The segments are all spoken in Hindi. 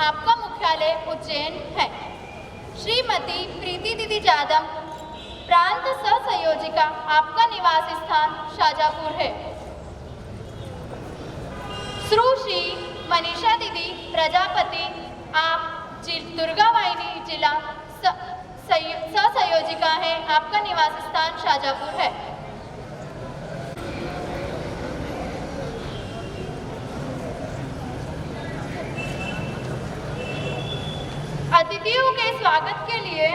आपका मुख्यालय उज्जैन है। श्रीमती प्रीति दीदी जादव, प्रांत सहसंयोजिका, आपका निवास स्थान शाजापुर है। श्री मनीषा दीदी प्रजापति, आप दुर्गा वाहिनी जिला सहसंयोजिका है, आपका निवास स्थान शाजापुर है। अतिथियों के स्वागत के लिए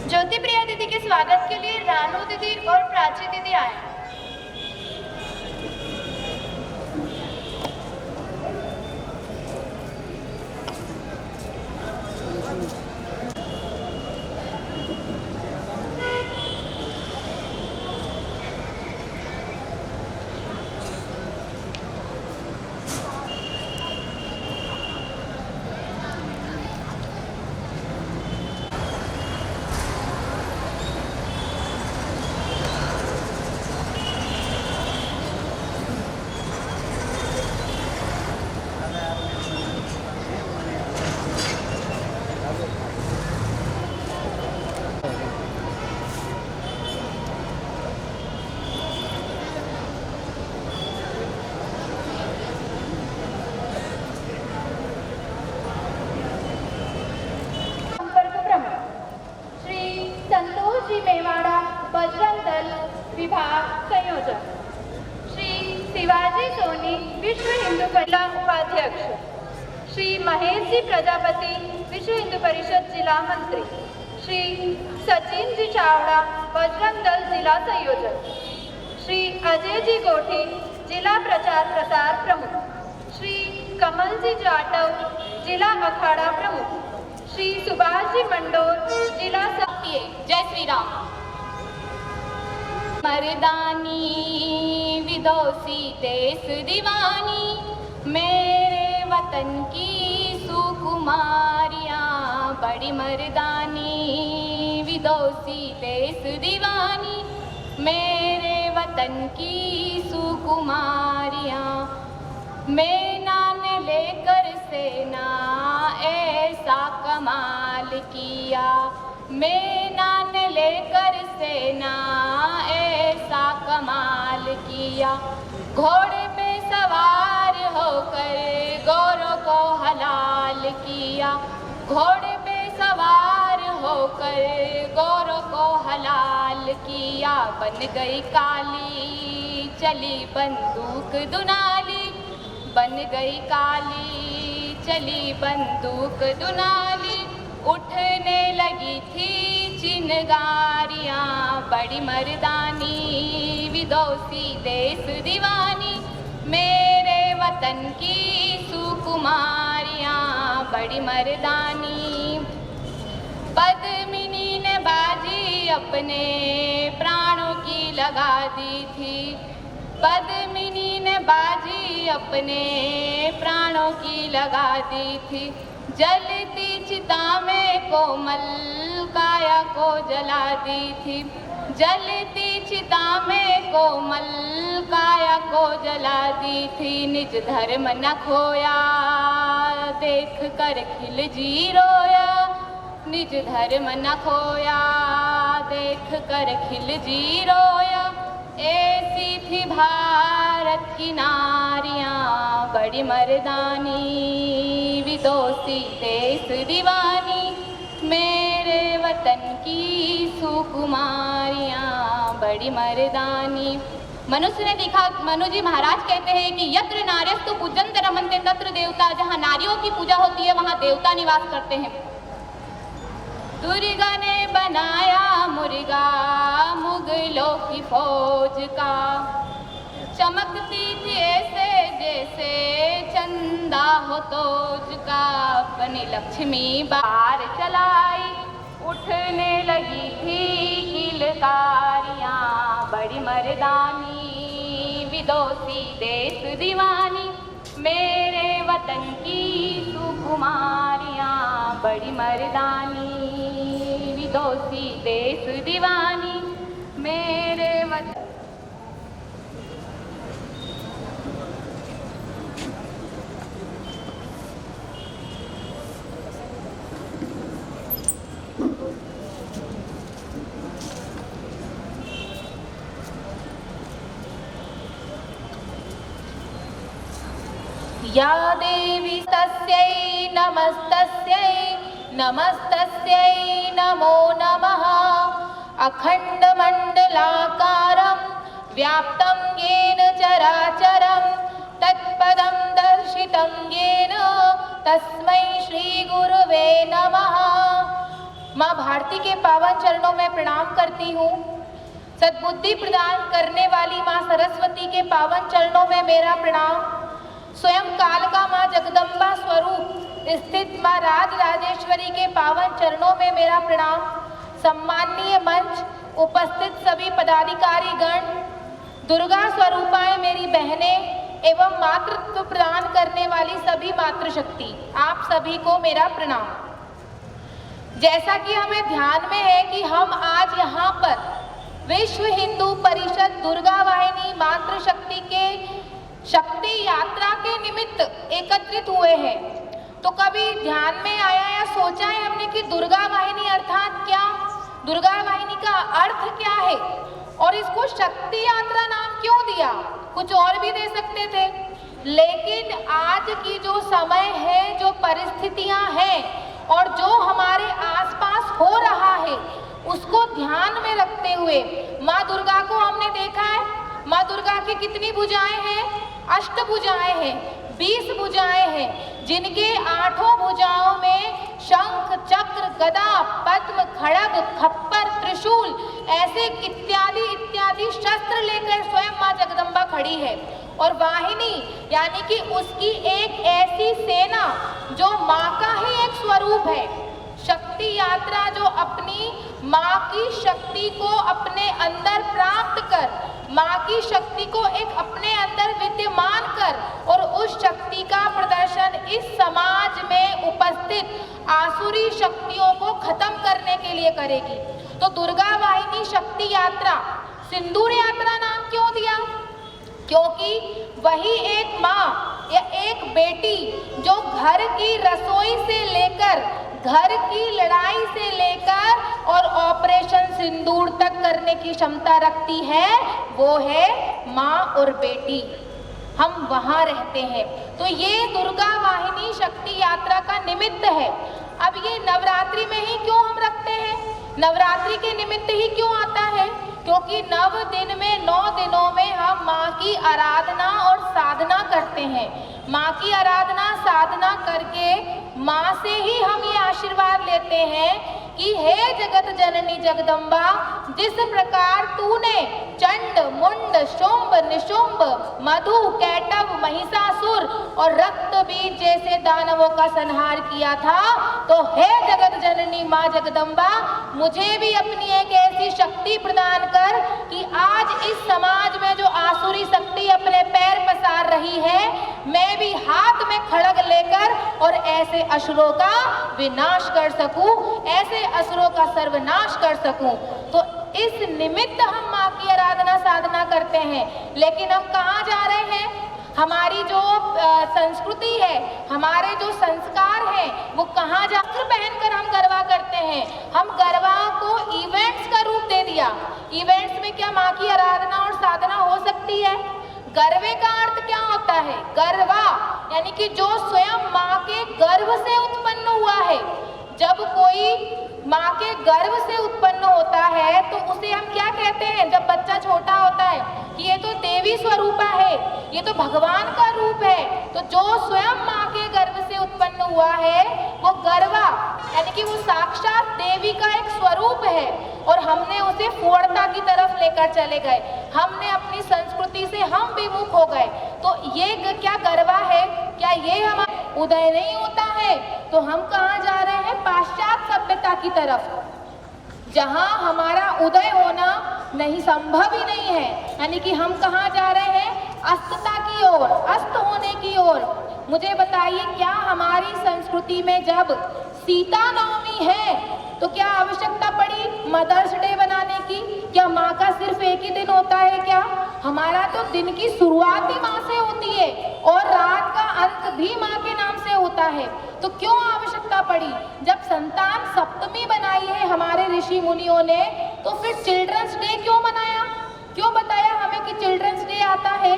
ज्योति प्रिया दीदी के स्वागत के लिए रानू दीदी और प्राची दीदी आए। बजरंग दल विभाग संयोजक, श्री शिवाजी सोनी, विश्व हिंदू जिला उपाध्यक्ष, श्री महेश जी प्रजापति, विश्व हिंदू परिषद जिला मंत्री, श्री सचिन जी चावड़ा, बजरंग दल जिला संयोजक, श्री अजय जी गोठी, जिला प्रचार प्रसार प्रमुख, श्री कमल जी जाटव, जिला अखाड़ा प्रमुख, श्री सुभाष जी मंडोर, जिला सत्य। जय श्री राम। मर्दानी विदोसी देश दीवानी, मेरे वतन की सुकुमारियाँ, बड़ी मर्दानी विदोसी देश दीवानी, मेरे वतन की सुकुमारियाँ, मैना ने लेकर सेना ऐसा कमाल किया, मैना ने लेकर सेना ऐसा कमाल किया, घोड़े पे सवार होकर गौरों को हलाल किया, घोड़े पे सवार होकर गौरों को हलाल किया, बन गई काली चली बंदूक दुनाली, बन गई काली चली बंदूक दुनाली, उठने लगी थी चिनगारियाँ, बड़ी मर्दानी विदोसी देश दीवानी, मेरे वतन की सुकुमारियाँ, बड़ी मर्दानी। पद्मिनी ने बाजी अपने प्राणों की लगा दी थी, पद्मिनी ने बाजी अपने प्राणों की लगा दी थी, जलती चिता में कोमल काया को जला दी थी, जलती चिता में कोमल काया को जला दी थी, निज धर्म न खोया देख कर खिल जी रोया, निज धर्म न खोया देख कर खिल जी रोया, ऐसी थी भारत की नारियाँ, बड़ी मर्दानी विदोसी देश दीवानी, मेरे वतन की सुकुमारियाँ, बड़ी मर्दानी। मनुष्य ने लिखा, मनु जी महाराज कहते हैं कि यत्र नार्यस्तु पूजन्ते रमन्ते तत्र देवता, जहाँ नारियों की पूजा होती है वहाँ देवता निवास करते हैं। दुर्गा ने बनाया मुर्गा मुगलों की फौज का, चमकती थी ऐसे जैसे चंदा हो तोज का, बनी लक्ष्मी बाहर चलाई, उठने लगी थी किलकारियाँ, बड़ी मर्दानी विदोसी देश दीवानी, मेरे वतन की सुकुमारियाँ, बड़ी मर्दानी विदोसी देश दीवानी, मेरे वतन। या देवी तस्यै नमस्तस्यै नमस्तस्यै नमो नमः, अखण्डमण्डलाकारं व्याप्तं येन चराचरं, तत्पदं दर्शितं येन तस्मै श्रीगुरुवे नमः। माँ भारती के पावन चरणों में प्रणाम करती हूँ। सद्बुद्धि प्रदान करने वाली माँ सरस्वती के पावन चरणों में मेरा प्रणाम। स्वयं कालका माँ जगदम्बा स्वरूप स्थित माँ राजराजेश्वरी के पावन चरणों में मेरा प्रणाम। सम्माननीय मंच, उपस्थित सभी पदाधिकारी गण, दुर्गा स्वरूपाएं मेरी बहनें एवं मातृत्व प्रदान करने वाली सभी मातृशक्ति, आप सभी को मेरा प्रणाम। जैसा कि हमें ध्यान में है कि हम आज यहाँ पर विश्व हिंदू परिषद दुर्गा वाहिनी मातृशक्ति के शक्ति यात्रा के निमित्त एकत्रित हुए हैं, तो कभी ध्यान में आया या सोचा है हमने कि दुर्गा वाहिनी अर्थात क्या, दुर्गा वाहिनी का अर्थ क्या है और इसको शक्ति यात्रा नाम क्यों दिया? कुछ और भी दे सकते थे, लेकिन आज की जो समय है, जो परिस्थितियां हैं और जो हमारे आसपास हो रहा है, उसको ध्यान में रखते हुए माँ दुर्गा को हमने देखा है। माँ दुर्गा की कितनी भुजाएं हैं? अष्टभुजाएं हैं, 20 भुजाएं हैं, जिनके 8 भुजाओं में शंख, चक्र, गदा, पद्म, खड़ग, खप्पर, त्रिशूल ऐसे इत्यादि इत्यादि शस्त्र लेकर स्वयं माँ जगदम्बा खड़ी है। और वाहिनी यानी कि उसकी एक ऐसी सेना जो माँ का ही एक स्वरूप है। शक्ति यात्रा जो अपनी माँ की शक्ति को अपने अंदर प्राप्त कर, माँ की शक्ति को एक अपने अंदर विद्यमान कर और उस शक्ति का प्रदर्शन इस समाज में उपस्थित आसुरी शक्तियों को खत्म करने के लिए करेगी। तो दुर्गा वाहिनी शक्ति यात्रा सिंदूर यात्रा नाम क्यों दिया? क्योंकि वही एक माँ या एक बेटी जो घर की रसोई से लेकर, घर की लड़ाई से लेकर और ऑपरेशन सिंदूर तक करने की क्षमता रखती है, वो है माँ और बेटी। हम वहाँ रहते हैं। तो ये दुर्गा वाहिनी शक्ति यात्रा का निमित्त है। अब ये नवरात्रि में ही क्यों हम रखते हैं? नवरात्रि के निमित्त ही क्यों आता है? क्योंकि 9 दिन में 9 दिनों में हम माँ की आराधना और साधना करते हैं। माँ की आराधना साधना करके माँ से ही हम ये आशीर्वाद लेते हैं कि हे जगत जननी जगदम्बा, जिस प्रकार तूने चंड, मुंड, शुंभ, निशुंभ, मधु, कैटव, महिषासुर और रक्त बीज जैसे दानवों का संहार किया था, तो हे जगत जननी माँ जगदम्बा, मुझे भी अपनी एक ऐसी शक्ति प्रदान कर कि आज इस समाज में जो आसुरी शक्ति अपने पैर पसार रही है, मैं भी हाथ में खड़ग लेकर और ऐसे असुरों का विनाश कर सकूं, ऐसे असुरों का सर्वनाश कर सकूं। तो इस निमित्त हम माँ की आराधना साधना करते हैं। लेकिन हम कहाँ जा रहे हैं? हमारी जो संस्कृति है, हमारे जो संस्कार हैं, वो कहाँ जाकर पहनकर हम गरबा करते हैं। हम गरबा को इवेंट्स का रूप दे दिया। इवेंट्स में क्या माँ की आराधना और साधना हो सकती है? गरबे का अर्थ क्या होता है? गरबा यानी कि जो स्वयं माँ के गर्भ से उत्पन्न हुआ है। जब कोई माँ के गर्भ से उत्पन्न होता है तो उसे हम क्या कहते हैं जब बच्चा छोटा होता है कि ये तो देवी स्वरूपा है, ये तो भगवान का रूप है। तो जो स्वयं माँ के गर्भ से उत्पन्न हुआ है वो गर्वा यानी कि वो साक्षात देवी का एक स्वरूप है और हमने उसे पूर्णता की तरफ लेकर चले गए, हमने अपनी संस्कृति से हम विमुख हो गए। तो ये क्या गर्वा है? क्या ये हमारा उदय नहीं होता है? तो हम कहाँ जा रहे हैं? पाश्चात्य सभ्यता की तरफ, जहाँ हमारा उदय होना नहीं संभव ही नहीं है। यानी कि हम कहाँ जा रहे हैं? अस्तता की ओर, अस्त होने की ओर। मुझे बताइए, क्या हमारी संस्कृति में जब सीता नवमी है तो क्या आवश्यकता पड़ी मदर्स डे बनाने की? क्या माँ का सिर्फ एक ही दिन होता है क्या? हमारा तो दिन की शुरुआत ही माँ से होती है और रात का अंत भी माँ के नाम से होता है। तो क्यों आवश्यकता पड़ी? जब संतान सप्तमी बनाई है हमारे ऋषि मुनियों ने, तो फिर चिल्ड्रंस डे क्यों मनाया? क्यों बताया हमें कि चिल्ड्रंस डे आता है?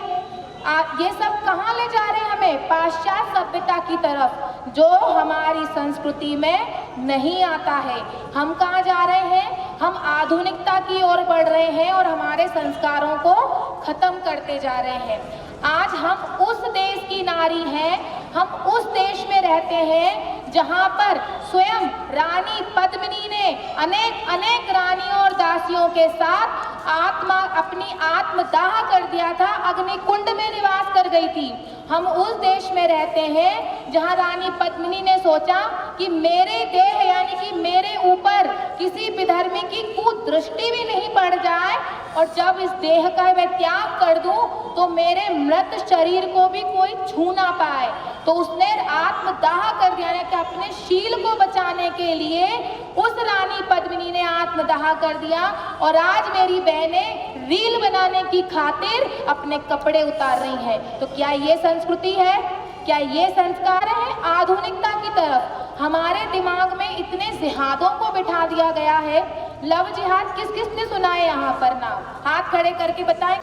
ये सब कहाँ ले जा रहे हैं हमें? पाश्चात्य सभ्यता की तरफ, जो हमारी संस्कृति में नहीं आता है। हम कहाँ जा रहे हैं? हम आधुनिकता की ओर बढ़ रहे हैं और हमारे संस्कारों को खत्म करते जा रहे हैं। आज हम उस देश की नारी हैं, हम उस देश में रहते हैं जहाँ पर स्वयं रानी पद्मिनी ने अनेक रानियों और दासियों के साथ अपनी आत्मदाह कर दिया था, अग्निकुंड में निवास कर गई थी। हम उस देश में रहते हैं जहाँ रानी पद्मिनी ने सोचा कि मेरे देह यानी कि मेरे ऊपर किसी विधर्मी की कुदृष्टि भी नहीं पड़ जाए और जब इस देह का मैं त्याग कर दूं तो मेरे मृत शरीर को भी कोई छू ना पाए। तो उसने आत्मदाह कर दिया कि अपने शील को बचाने के लिए उस रानी पद्मिनी ने आत्मदाह कर दिया और आज मेरी बहनें रील बनाने की खातिर अपने कपड़े उतार रही हैं। तो क्या ये संस्कृति है? क्या ये संस्कार है? आधुनिकता की तरफ हमारे दिमाग में इतने जिहादों को बिठा दिया गया है। लव जिहाद किस किस ने सुना है यहाँ पर? नाम हाथ खड़े करके बताएं।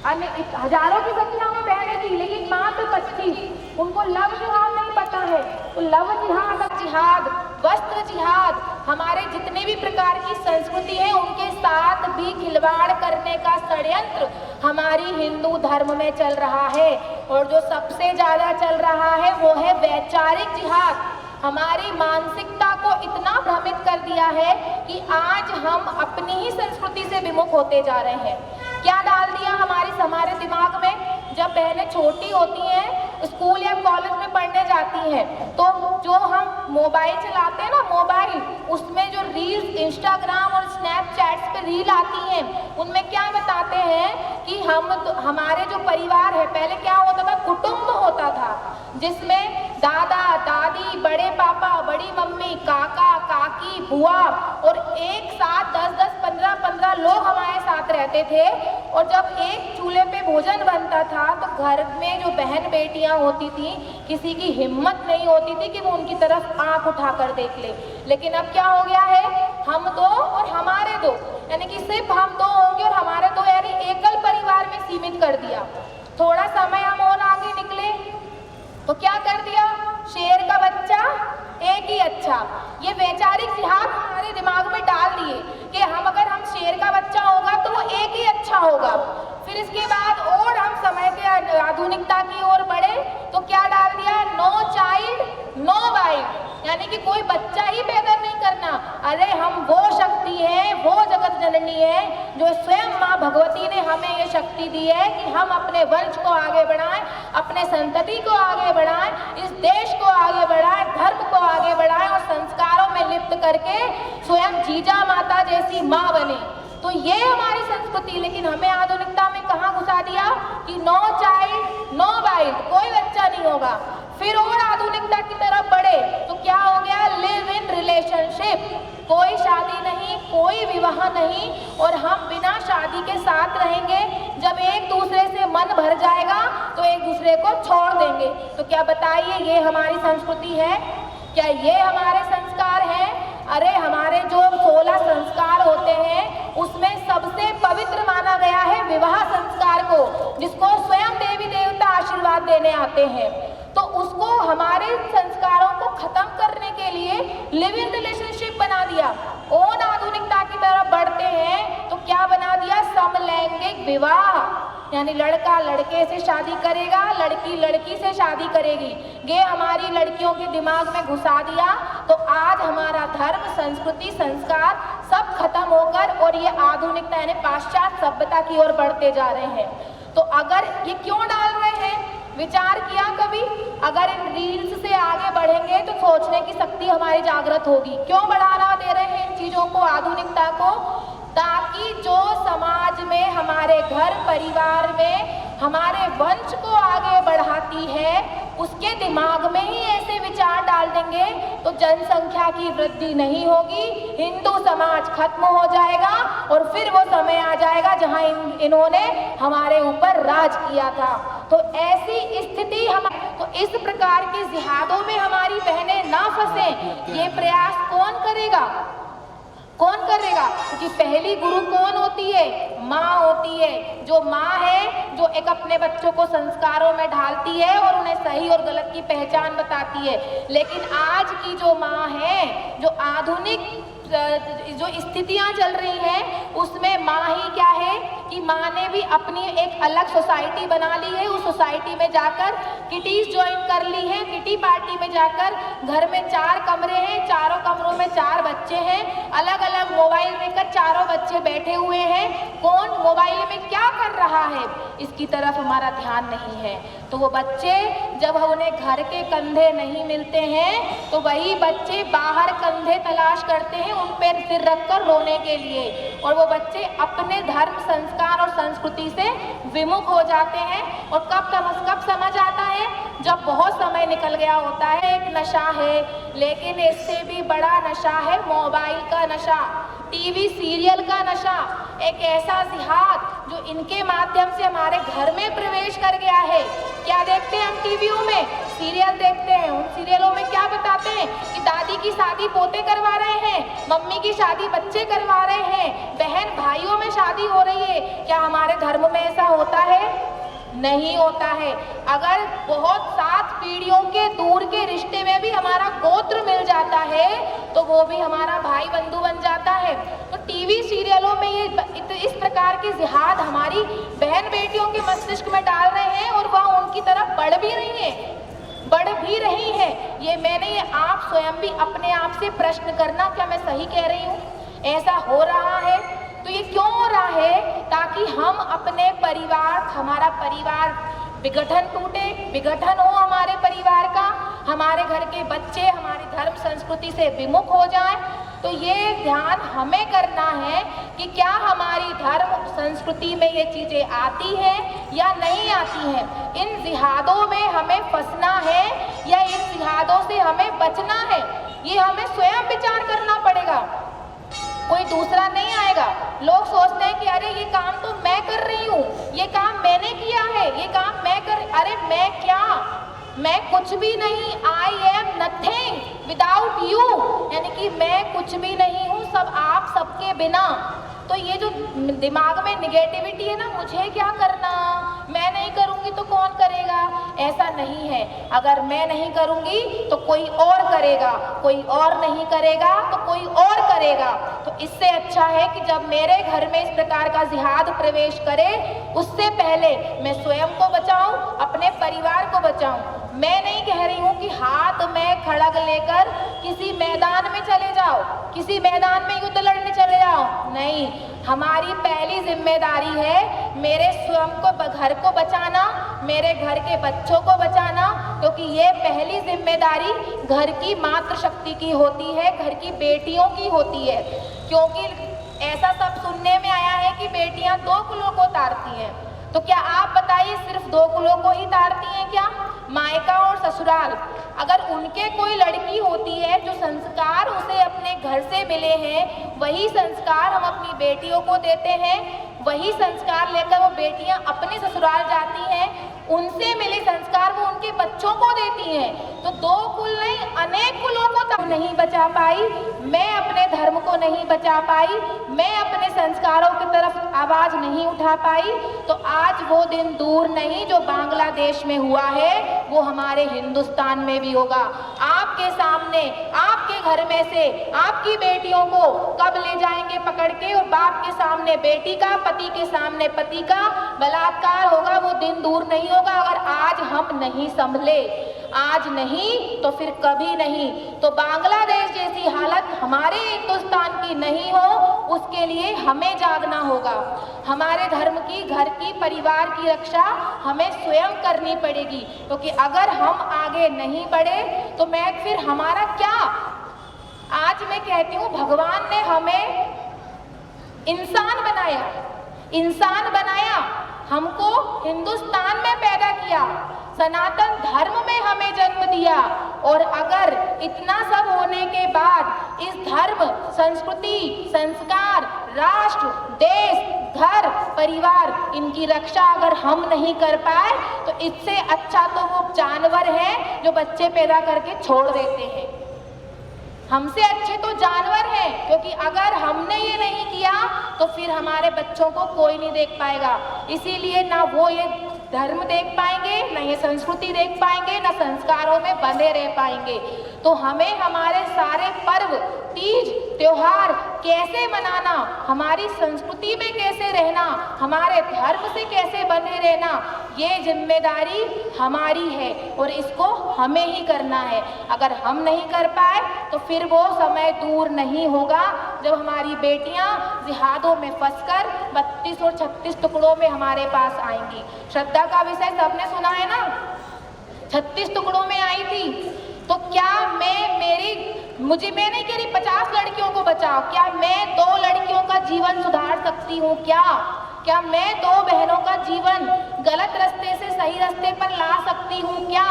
हजारों की संख्या में बहनें थी लेकिन मात्र 25, उनको लव जिहाद नहीं पता है। तो लव जिहाद, वस्त्र जिहाद, हमारे जितने भी प्रकार की संस्कृति है उनके साथ भी खिलवाड़ करने का षड्यंत्र हमारी हिंदू धर्म में चल रहा है। और जो सबसे ज्यादा चल रहा है वो है वैचारिक जिहाद। हमारी मानसिकता को इतना भ्रमित कर दिया है कि आज हम अपनी ही संस्कृति से विमुख होते जा रहे हैं। क्या डाल दिया हमारे दिमाग में? जब बहनें छोटी होती हैं, स्कूल या कॉलेज में पढ़ने जाती हैं, तो जो हम मोबाइल चलाते हैं ना, मोबाइल, उसमें जो रील्स इंस्टाग्राम और स्नैपचैट्स पे रील आती हैं, उनमें क्या बताते हैं कि हमारे जो परिवार है, पहले क्या होता था? कुटुंब होता था जिसमें दादा दादी, बड़े पापा, बड़ी मम्मी, काका काकी, बुआ और एक साथ 10-10, 15-15 लोग हमारे साथ रहते थे। और जब एक चूल्हे पे भोजन बनता था तो घर में जो बहन बेटियां होती थी, किसी की हिम्मत नहीं होती थी कि वो उनकी तरफ आंख उठाकर देख ले। लेकिन अब क्या हो गया है? हम दो और हमारे दो, यानी कि सिर्फ हम दो होंगे और हमारे दो, यानी एकल परिवार में सीमित कर दिया। थोड़ा समय हम और आगे निकले तो क्या कर दिया? शेर का बच्चा एक ही अच्छा। ये वैचारिक जिहाद हमारे दिमाग में डाल दिए कि अगर हम शेर का बच्चा होगा तो वो एक ही अच्छा होगा। फिर इसके बाद और हम समय के आधुनिकता की ओर बढ़े तो क्या डाल दिया? नो चाइल्ड नो वाइफ, यानी कि कोई बच्चा ही पैदा नहीं करना। अरे हम वो शक्ति है, वो जगत जननी है जो स्वयं माँ भगवती ने हमें ये शक्ति दी है कि हम अपने वंश को आगे बढ़ाएं, अपने संतति को आगे बढ़ाएं, इस देश को आगे बढ़ाएं, धर्म को आगे बढ़ाएं और संस्कारों में लिप्त करके स्वयं जीजा माता जैसी माँ बने। तो ये हमारी संस्कृति, लेकिन हमें आधुनिकता में कहाँ घुसा दिया कि नो चाइल्ड नो वाइफ, कोई बच्चा नहीं होगा। फिर और आधुनिकता की तरफ बढ़े तो क्या हो गया? लिव इन रिलेशनशिप, कोई शादी नहीं, कोई विवाह नहीं और हम बिना शादी के साथ रहेंगे। जब एक दूसरे से मन भर जाएगा तो एक दूसरे को छोड़ देंगे। तो क्या बताइए, ये हमारी संस्कृति है? क्या ये हमारे संस्कार हैं? अरे हमारे जो 16 संस्कार होते हैं उसमें सबसे पवित्र माना गया है विवाह संस्कार को, जिसको स्वयं देवी देवता आशीर्वाद देने आते हैं। तो उसको हमारे संस्कारों को खत्म करने के लिए लिव इन रिलेशनशिप बना दिया। विवाह यानी लड़का लड़के से शादी करेगा, लड़की लड़की से शादी करेगी, ये हमारी लड़कियों के दिमाग में घुसा दिया तो आज हमारा धर्म, संस्कृति, संस्कार सब खत्म होकर और ये आधुनिकता यानी पाश्चात्य सभ्यता की ओर बढ़ते जा रहे हैं। तो अगर ये क्यों डाल रहे हैं, विचार किया कभी? अगर इन रील्स से आगे बढ़ेंगे तो सोचने की शक्ति हमारी जागृत होगी। क्यों बढ़ावा दे रहे हैं इन चीजों को, आधुनिकता को? ताकि जो समाज में, हमारे घर परिवार में हमारे वंश को आगे बढ़ाती है उसके दिमाग में ही ऐसे विचार डाल देंगे तो जनसंख्या की वृद्धि नहीं होगी, हिंदू समाज खत्म हो जाएगा और फिर वो समय आ जाएगा जहां इन्होंने हमारे ऊपर राज किया था। तो ऐसी स्थिति तो इस प्रकार के जिहादों में हमारी बहनें ना फंसें, ये प्रयास कौन करेगा? कौन करेगा? क्योंकि पहली गुरु कौन होती है? माँ होती है। जो माँ है जो एक अपने बच्चों को संस्कारों में ढालती है और उन्हें सही और गलत की पहचान बताती है। लेकिन आज की जो माँ है, जो आधुनिक जो स्थितियां चल रही हैं उसमें माँ ही क्या है कि माँ ने भी अपनी एक अलग सोसाइटी बना ली है। उस सोसाइटी में जाकर किटीज ज्वाइन कर ली है, किटी पार्टी में जाकर घर में 4 कमरे हैं, चारों कमरों में 4 बच्चे हैं, अलग अलग मोबाइल लेकर चारों बच्चे बैठे हुए हैं। कौन मोबाइल में क्या कर रहा है इसकी तरफ हमारा ध्यान नहीं है। तो वो बच्चे जब उन्हें घर के कंधे नहीं मिलते हैं तो वही बच्चे बाहर कंधे तलाश करते हैं उन पर सिर रखकर रोने के लिए, और वो बच्चे अपने धर्म, संस्कार और संस्कृति से विमुख हो जाते हैं। और कब समझ आता है? जब बहुत समय निकल गया होता है। एक नशा है, लेकिन इससे भी बड़ा नशा है मोबाइल का नशा, टीवी सीरियल का नशा, एक ऐसा जिहाद जो इनके माध्यम से हमारे घर में प्रवेश कर गया है। क्या देखते हैं हम टीवियों में? सीरियल देखते हैं। उन सीरियलों में क्या बताते हैं कि दादी की शादी पोते करवा रहे हैं, मम्मी की शादी बच्चे करवा रहे हैं, बहन भाइयों में शादी हो रही है। क्या हमारे धर्म में ऐसा होता है? नहीं होता है। अगर बहुत 7 पीढ़ियों के दूर के रिश्ते में भी हमारा गोत्र मिल जाता है तो वो भी हमारा भाई बंधु बन जाता है। तो टीवी सीरियलों में ये इस प्रकार की जिहाद हमारी बहन बेटियों के मस्तिष्क में डाल रहे हैं और वह उनकी तरफ बढ़ भी रही है। ये आप स्वयं भी अपने आप से प्रश्न करना, क्या मैं सही कह रही हूँ? ऐसा हो रहा है तो ये क्यों हो रहा है? ताकि हम अपने परिवार, हमारा परिवार विघटन टूटे, विघटन हो हमारे परिवार का, हमारे घर के बच्चे हमारी धर्म संस्कृति से विमुख हो जाएं। तो ये ध्यान हमें करना है कि क्या हमारी धर्म संस्कृति में ये चीज़ें आती हैं या नहीं आती हैं। इन जिहादों में हमें फंसना है या इन जिहादों से हमें बचना है, ये हमें स्वयं विचार करना पड़ेगा, कोई दूसरा नहीं आएगा। लोग सोचते हैं कि अरे ये काम तो मैं कर रही हूँ, ये काम मैंने किया है, ये काम मैं अरे मैं क्या? मैं कुछ भी नहीं। I am nothing without you, यानी कि मैं कुछ भी नहीं हूँ सब आप सबके बिना। तो ये जो दिमाग में निगेटिविटी है ना, मुझे क्या करना, मैं नहीं करूँगी तो कौन करेगा, ऐसा नहीं है। अगर मैं नहीं करूँगी तो कोई और करेगा, कोई और नहीं करेगा तो कोई और करेगा। तो इससे अच्छा है कि जब मेरे घर में इस प्रकार का जिहाद प्रवेश करे उससे पहले मैं स्वयं को बचाऊं, अपने परिवार को बचाऊं। मैं नहीं कह रही हूँ कि हाथ में खड़ग लेकर किसी मैदान में चले जाओ, किसी मैदान में युद्ध लड़ने चले जाओ, नहीं। हमारी पहली जिम्मेदारी है मेरे स्वयं को, घर को बचाना, मेरे घर के बच्चों को बचाना, क्योंकि ये पहली जिम्मेदारी घर की मातृशक्ति की होती है, घर की बेटियों की होती है। क्योंकि ऐसा सब सुनने में आया है कि बेटियां 2 कुलों को तारती हैं। तो क्या आप बताइए सिर्फ 2 कुलों को ही तारती हैं क्या? मायका और ससुराल। अगर उनके कोई लड़की होती है जो संस्कार उसे अपने घर से मिले हैं, वही संस्कार हम अपनी बेटियों को देते हैं, वही संस्कार लेकर वो बेटियां अपने ससुराल जाती हैं, उनसे मिले संस्कार वो उनके बच्चों को देती हैं। तो 2 कुल नहीं, अनेक कुलों को तब नहीं बचा पाई, मैं अपने धर्म को नहीं बचा पाई, मैं अपने संस्कारों की तरफ आवाज नहीं उठा पाई, तो आज वो दिन दूर नहीं जो बांग्लादेश में हुआ है वो हमारे हिंदुस्तान में भी होगा। आपके सामने, आपके घर में से आपकी बेटियों को कब ले जाएंगे पकड़ के और बाप के सामने बेटी का, पति के सामने पति का बलात्कार होगा, वो दिन दूर नहीं होगा। अगर आज हम नहीं संभले, आज नहीं तो फिर कभी नहीं। तो बांग्लादेश जैसी हालत हमारे हिंदुस्तान की नहीं हो, उसके लिए हमें जागना होगा। हमारे धर्म की, घर की, परिवार की रक्षा हमें स्वयं करनी पड़ेगी, क्योंकि अगर हम आगे नहीं बढ़े तो मैं फिर हमारा क्या। आज मैं कहती हूँ भगवान ने हमें इंसान बनाया, इंसान बनाया, हमको हिंदुस्तान में पैदा किया, सनातन धर्म में हमें जन्म दिया। और अगर इतना सब होने के बाद इस धर्म, संस्कृति, संस्कार, राष्ट्र, देश, घर, परिवार, इनकी रक्षा अगर हम नहीं कर पाए तो इससे अच्छा तो वो जानवर हैं जो बच्चे पैदा करके छोड़ देते हैं। हमसे अच्छे तो जानवर हैं, क्योंकि अगर हमने ये नहीं किया तो फिर हमारे बच्चों को कोई नहीं देख पाएगा। इसीलिए ना वो ये धर्म देख पाएंगे, ना ये संस्कृति देख पाएंगे, ना संस्कारों में बंधे रह पाएंगे। तो हमें हमारे सारे पर्व, तीज, त्योहार कैसे मनाना, हमारी संस्कृति में कैसे रहना, हमारे धर्म से कैसे बने रहना, ये जिम्मेदारी हमारी है और इसको हमें ही करना है। अगर हम नहीं कर पाए तो फिर वो समय दूर नहीं होगा जब हमारी बेटियां जिहादों में फंसकर 32 और 36 टुकड़ों में हमारे पास आएंगी। श्रद्धा का विषय सबने सुना है ना, 36 टुकड़ों में आई थी। तो क्या मैं नहीं कह रही 50 लड़कियों को बचाओ, क्या मैं 2 लड़कियों का जीवन सुधार सकती हूँ? क्या मैं 2 बहनों का जीवन गलत रास्ते से सही रास्ते पर ला सकती हूँ? क्या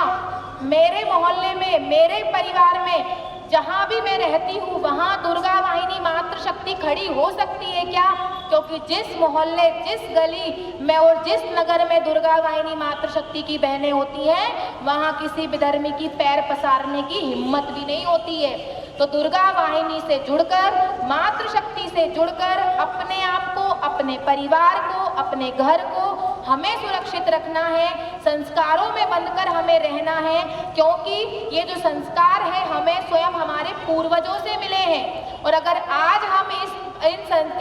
मेरे मोहल्ले में, मेरे परिवार में, जहाँ भी मैं रहती हूँ वहाँ दुर्गा वाहिनी मातृशक्ति खड़ी हो सकती है क्या? क्योंकि जिस मोहल्ले, जिस गली में और जिस नगर में दुर्गा वाहिनी मातृशक्ति की बहनें होती हैं, वहाँ किसी विधर्मी की पैर पसारने की हिम्मत भी नहीं होती है। तो दुर्गा वाहिनी से जुड़कर, मातृशक्ति से जुड़कर अपने आप को, अपने परिवार को, अपने घर को हमें सुरक्षित रखना है। संस्कारों में बंधकर हमें रहना है, क्योंकि ये जो संस्कार है हमें स्वयं हमारे पूर्वजों से मिले हैं। और अगर आज हम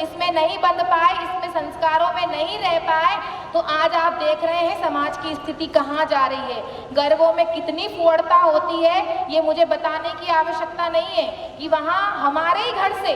इसमें नहीं बंध पाए, इसमें संस्कारों में नहीं रह पाए, तो आज आप देख रहे हैं समाज की स्थिति कहाँ जा रही है। गर्भों में कितनी फुअड़ता होती है, ये मुझे बताने की आवश्यकता नहीं है कि वहाँ हमारे ही घर से,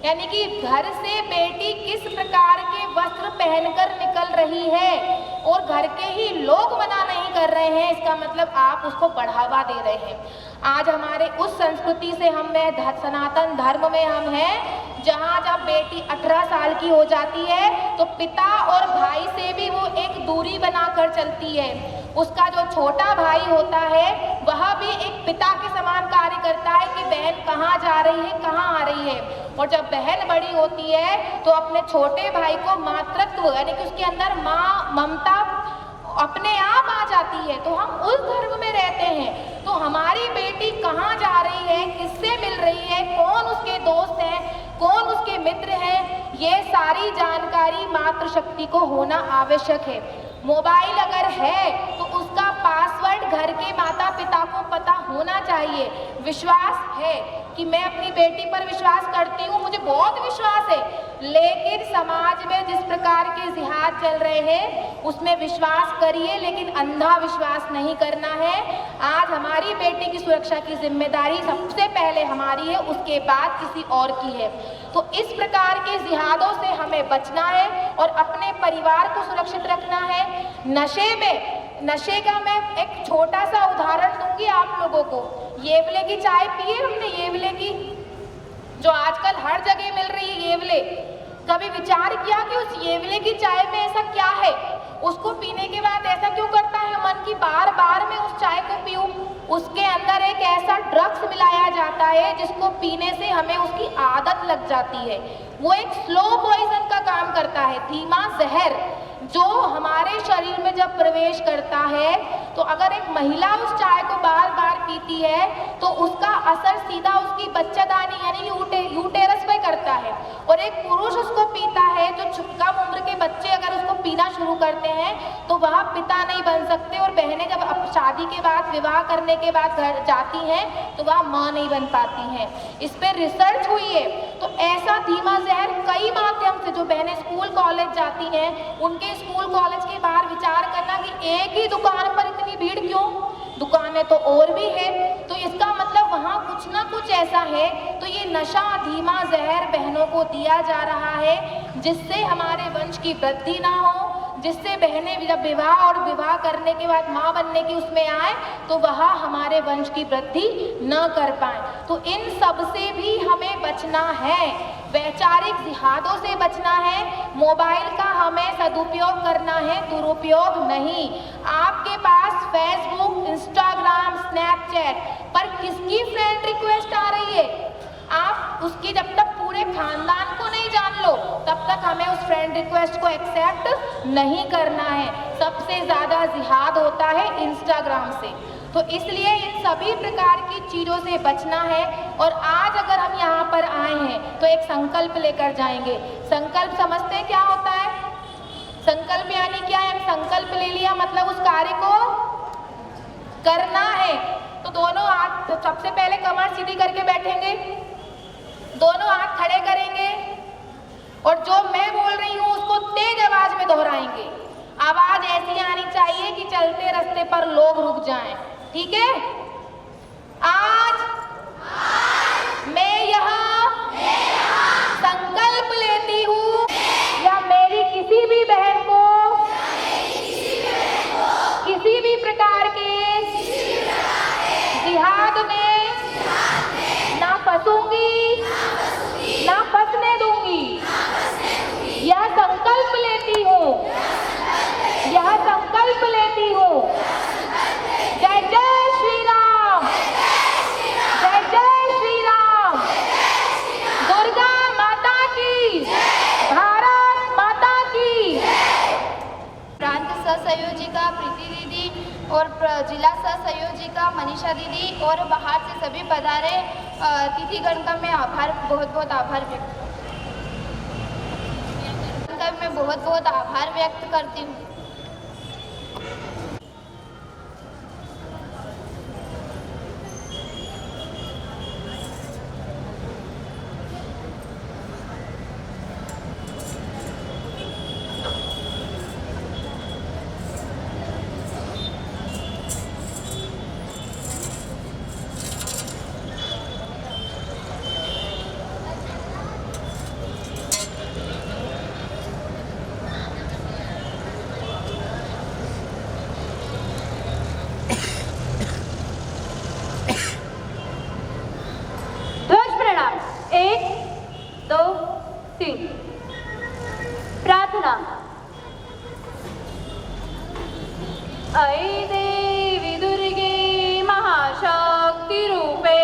यानी कि घर से बेटी किस प्रकार के वस्त्र पहनकर निकल रही है और घर के ही लोग मना नहीं कर रहे हैं, इसका मतलब आप उसको बढ़ावा दे रहे हैं। आज हमारे उस संस्कृति से हम सनातन धर्म में हम हैं, जहाँ जब बेटी 18 साल की हो जाती है तो पिता और भाई से भी वो एक दूरी बनाकर चलती है। उसका जो छोटा भाई होता है वह भी एक पिता के समान कार्य करता है कि बहन कहाँ जा रही है, कहाँ आ रही है। और जब बहन बड़ी होती है तो अपने छोटे भाई को मातृत्व, यानी कि उसके अंदर माँ ममता अपने आप आ जाती है। तो हम उस धर्म में रहते हैं। तो हमारी बेटी कहाँ जा रही है, किससे मिल रही है, कौन उसके दोस्त हैं, कौन उसके मित्र हैं, ये सारी जानकारी मातृशक्ति को होना आवश्यक है। मोबाइल अगर है तो उसका पासवर्ड घर के माता पिता को पता होना चाहिए। विश्वास है कि मैं अपनी बेटी पर विश्वास करती हूँ, मुझे बहुत विश्वास है, लेकिन समाज में जिस प्रकार के जिहाद चल रहे हैं उसमें विश्वास करिए, लेकिन अंधा विश्वास नहीं करना है। आज हमारी बेटी की सुरक्षा की जिम्मेदारी सबसे पहले हमारी है, उसके बाद किसी और की है। तो इस प्रकार के जिहादों से हमें बचना है और अपने परिवार को सुरक्षित रखना है। नशे का मैं एक छोटा सा उदाहरण दूंगी आप लोगों को। येवले की चाय पिए हमने, येवले की जो आजकल हर जगह मिल रही है येवले। कभी विचार किया कि उस येवले की चाय में ऐसा क्या है, उसको पीने के बाद ऐसा क्यों करता है मन की बार बार मैं उस चाय को पीऊं? उसके अंदर एक ऐसा ड्रग्स मिलाया जाता है जिसको पीने से हमें उसकी आदत लग जाती है। वो एक स्लो पॉइजन का काम करता है, धीमा जहर जो हमारे शरीर में जब प्रवेश करता है तो अगर एक महिला उस चाय को बार बार पीती है तो उसका असर सीधा उसकी बच्चादानी यानी यूटेरस पे करता है। और एक पुरुष उसको पीता है, जो कम उम्र के बच्चे अगर उसको पीना शुरू करते हैं तो वह पिता नहीं बन सकते, और बहनें जब शादी के बाद, विवाह करने के बाद घर जाती हैं तो वह माँ नहीं बन पाती हैं। इस पर रिसर्च हुई है। तो ऐसा धीमा जहर से जो बहनें स्कूल कॉलेज जाती हैं, उनके स्कूल कॉलेज के बाहर विचार करना कि एक ही दुकान पर इतनी भीड़ क्यों, दुकानें तो और भी है, तो इसका मतलब वहाँ कुछ ना कुछ ऐसा है। तो ये नशा धीमा जहर बहनों को दिया जा रहा है, जिससे हमारे वंश की वृद्धि ना हो, जिससे बहनें जब विवाह और विवाह करने के बाद माँ बनने की उसमें आए तो वह हमारे वंश की वृद्धि न कर पाए। तो इन सब से भी हमें बचना है, वैचारिक जिहादों से बचना है, मोबाइल का हमें सदुपयोग करना है, दुरुपयोग नहीं। आपके पास फेसबुक, इंस्टाग्राम, स्नैपचैट पर किसकी फ्रेंड रिक्वेस्ट आ रही है, आप उसकी जब तक पूरे खानदान को नहीं जान लो तब तक हमें उस फ्रेंड रिक्वेस्ट को एक्सेप्ट नहीं करना है। सबसे ज़्यादा जिहाद होता है इंस्टाग्राम से, तो इसलिए इन सभी प्रकार की चीज़ों से बचना है। और आज अगर हम यहाँ पर आए हैं तो एक संकल्प लेकर जाएंगे। संकल्प समझते हैं क्या होता है? संकल्प यानी क्या है? संकल्प ले लिया मतलब उस कार्य को करना है। तो दोनों हाथ, सबसे पहले कमर सीधी करके बैठेंगे, दोनों हाथ खड़े करेंगे और जो मैं बोल रही हूँ उसको तेज आवाज में दोहराएंगे। आवाज ऐसी आनी चाहिए कि चलते रास्ते पर लोग रुक जाएं, ठीक है? आज मैं यहाँ संकल्प लेती हूँ या मेरी किसी भी बहन को किसी भी प्रकार के जिहाद में ना फंसूंगी ना फंसने दूंगी। यह संकल्प लेती हूँ, यह संकल्प लेती हूँ। जय जय श्री राम, जय जय श्री राम। दुर्गा माता की, भारत माता की। प्रांत सहसंयोजिका प्रीति दीदी और जिला सहसंयोजिका मनीषा दीदी और बाहर से सभी पधारे तिथिगण का मैं बहुत बहुत आभार व्यक्त करती हूँ। ध्वज प्रणाम। 1 2 3। प्रार्थना। ऐ देवी दुर्गे महाशक्ति रूपे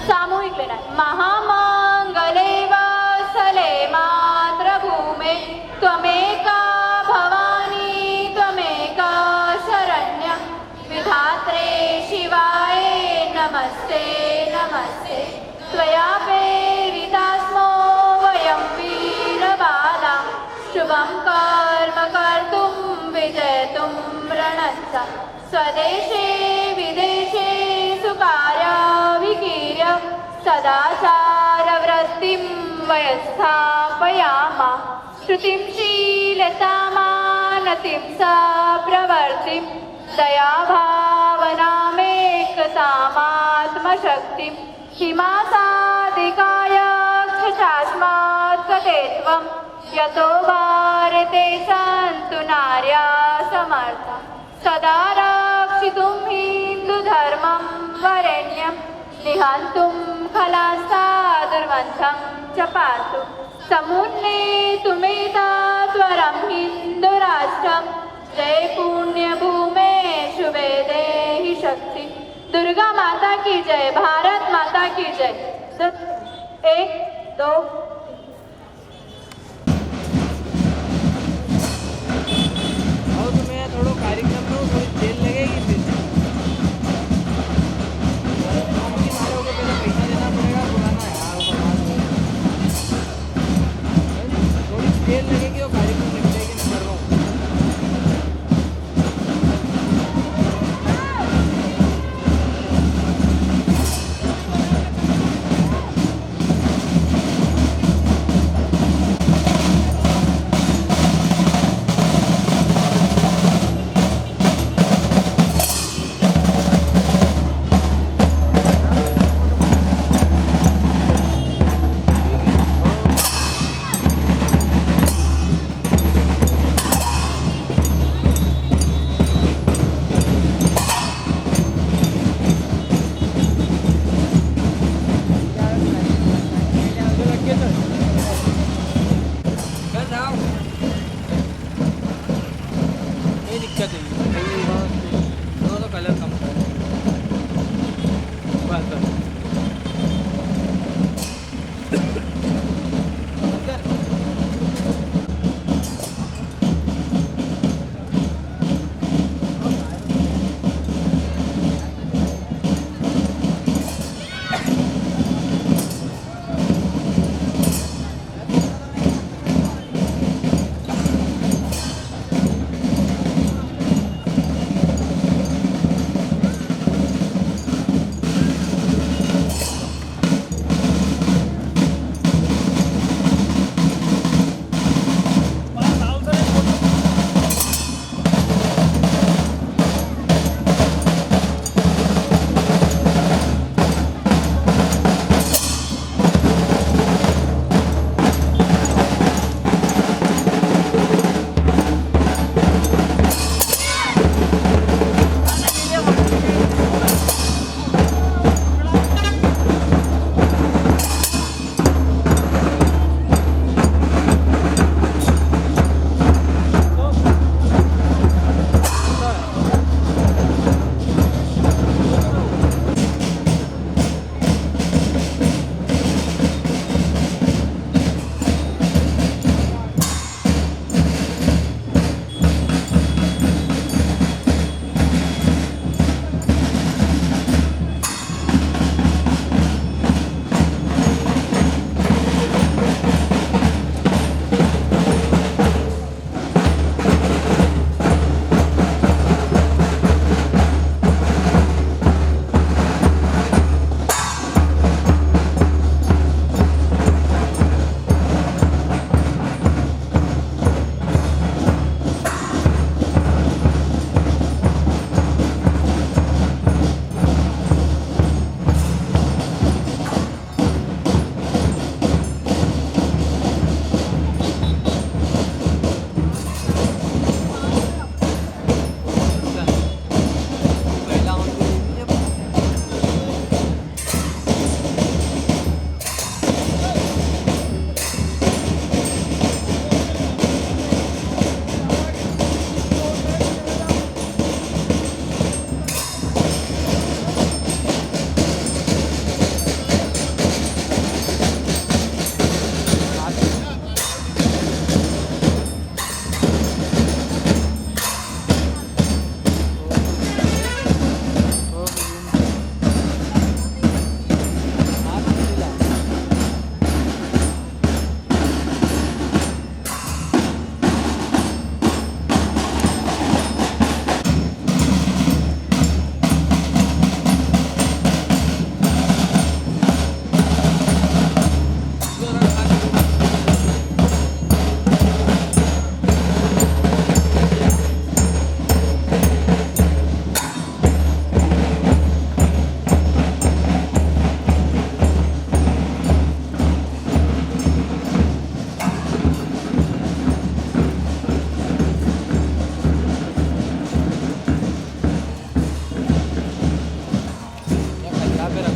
सामूहिक लेना है। महामंगले वत्सले मातृभूमे त्वमेका भवानी त्वमेका शरण्य विधात्रे शिवाय नमस्ते नमस्ते। त्वया प्रेरितास्मो वयं वीरबाला शुभं कर्म कर्तुं विजयितुं रणस्थ स्वदेशे विदेशे सुकार्याभिकीर्य सदाचारवृत्तिं वयस्थापयामः। श्रुतिं शीलतामानतिं स प्रवर्तिं दयाभावनामेकतामात्मशक्तिं हिमासादिकाय क्षशास्मात्कते त्वं यतो भारते सन्तु नार्या समर्था सदा रक्षितुं हिन्दुधर्मं वरेण्यं निहन्तुं खलास्ता दुर्वन्धं च पातु समुन्नेतुमेतात्वरं हिन्दुराष्ट्रं जय पुण्यभूमे शुभे देहि शक्ति। दुर्गा माता की जय, भारत माता की जय। 1 2 और तुम्हें थोड़ा कार्यक्रम में थोड़ी देर लगेगी फिर उनकी मालों को पहले पैसा देना पड़ेगा बुलाना है यार थोड़ी देर लगेगी और कार्यक्रम निकलेगी नहीं कर रहा हूँ।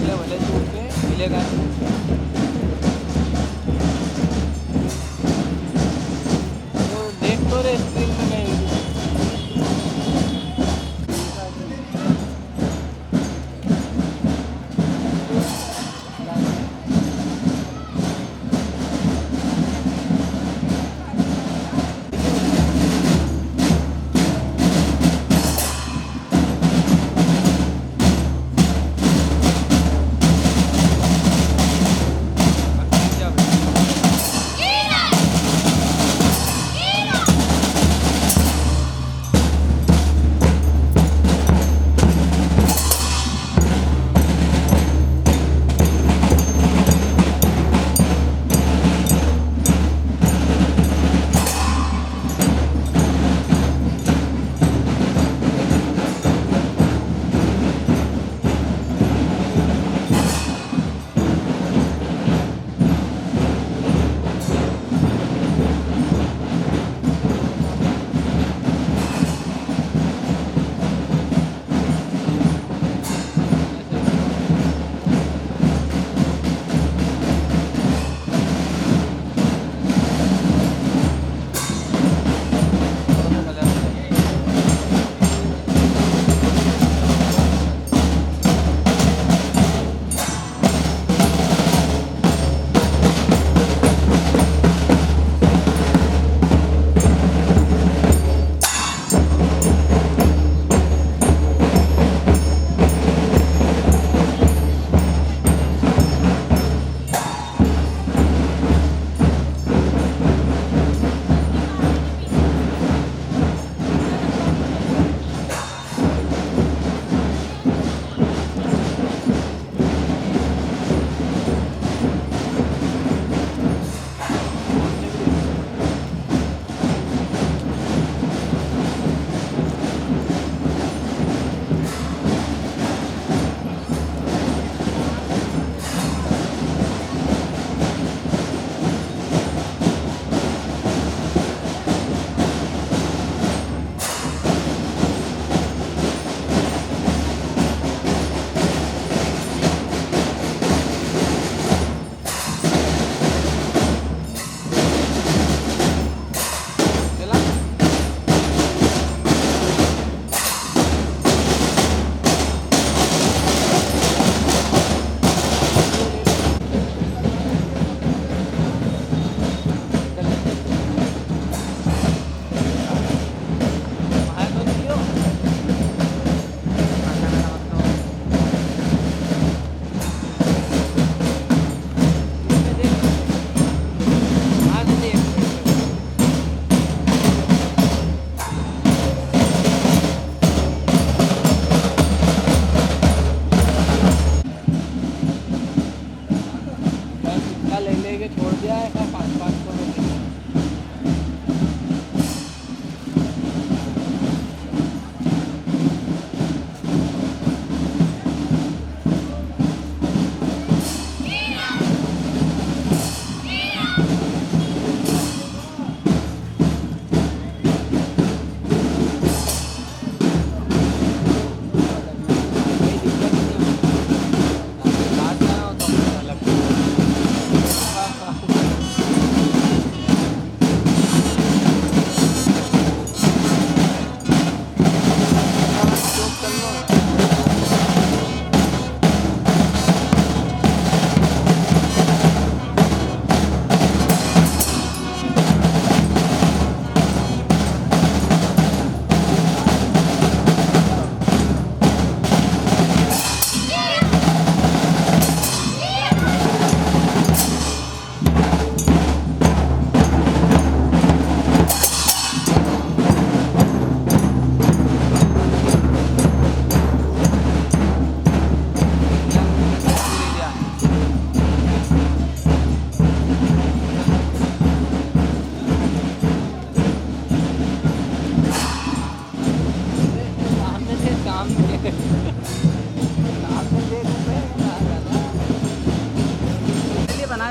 अगले भले दूर के मिलेगा। तो देख तो रहे स्क्रीन में कहीं।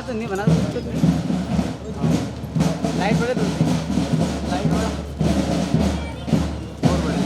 तो नहीं बना तो लाइट बड़े दूर लाइट बड़ा और बड़े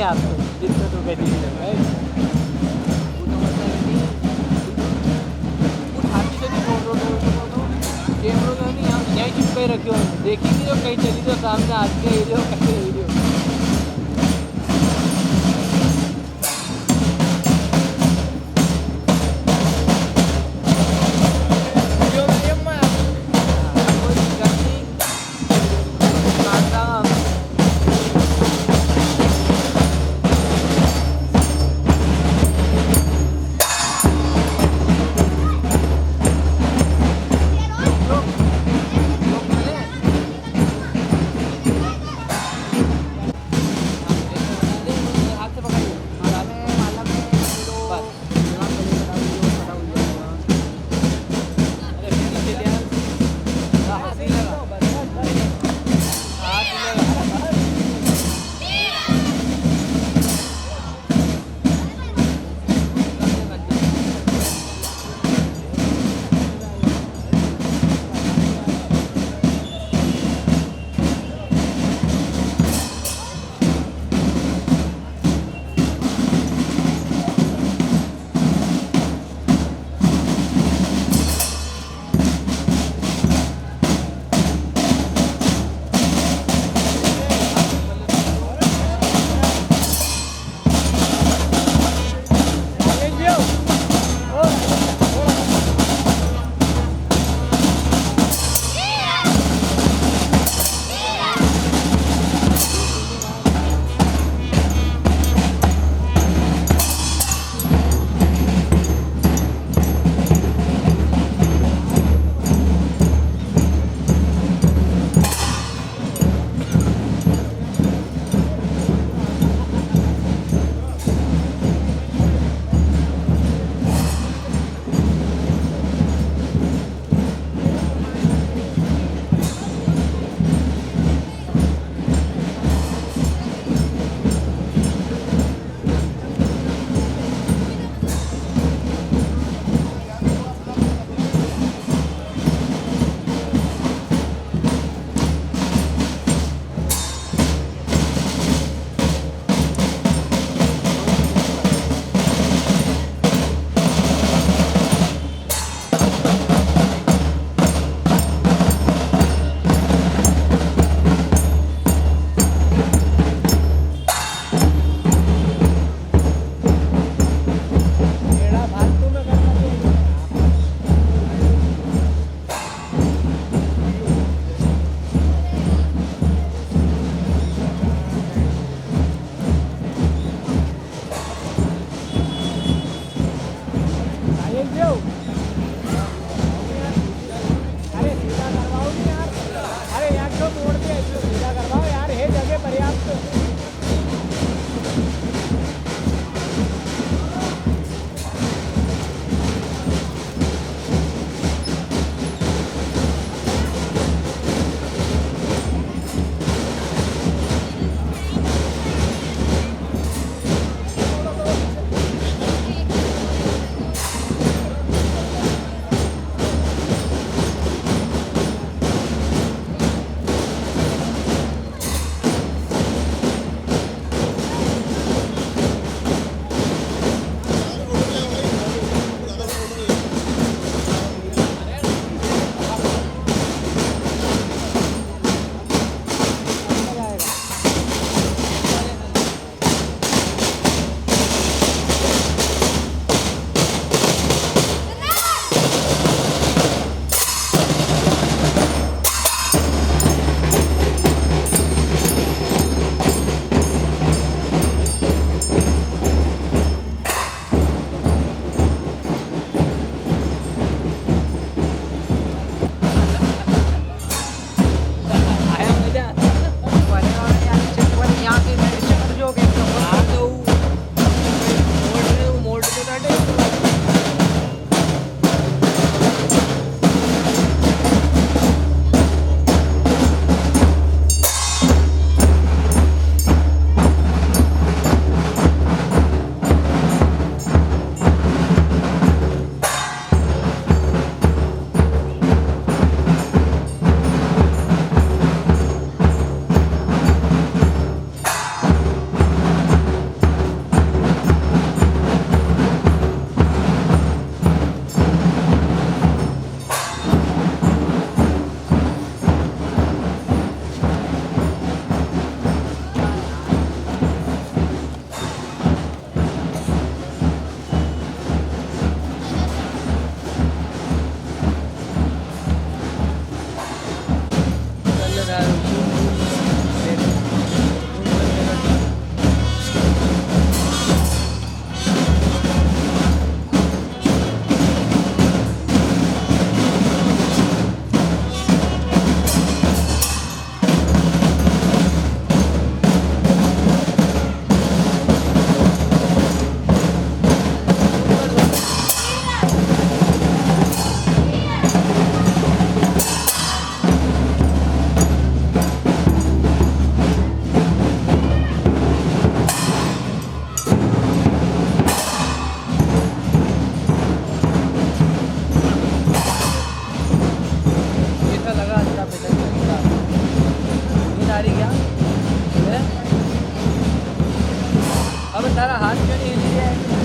है आपको दिक्कत हो गई उठाती तो नहीं फोटो कैमरों का नहीं हम यहीं चिपके रखे हो देखी नहीं तो कहीं चली तो सामने आज के वीडियो कैसे वीडियो क्या है? अब तारा हाथ क्यों नहीं हिल रहा है?